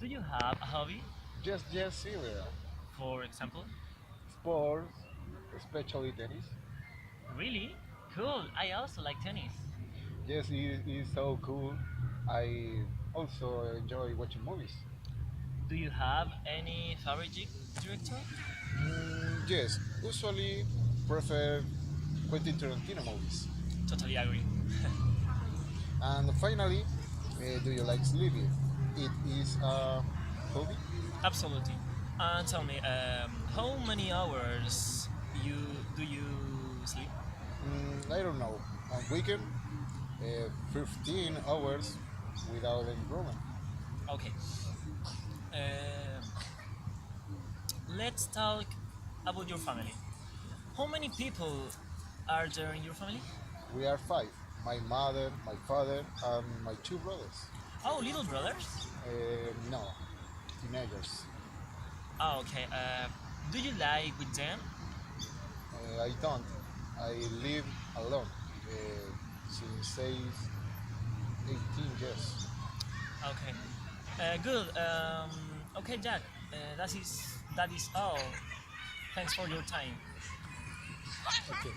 Do you have a hobby, Just similar. for example? Sports, especially tennis. Really? Cool. I also like tennis. Yes, it's so cool. I also enjoy watching movies. Do you have any favorite director? Yes, usually prefer Quentin Tarantino movies. Totally agree. And finally, do you like sleeping? It is a hobby. Absolutely. And tell me, how many hours you sleep? I don't know. On weekend, 15 hours without any problem. Okay. Uh, let's talk about your family. How many people are there in your family? We are five. My mother, my father, and my two brothers. Oh, little brothers. No, teenagers. Oh, okay. Do you like with them? I don't. I live alone since age 18 years. Okay. Good. Okay, Jack. That is all. Thanks for your time. Okay.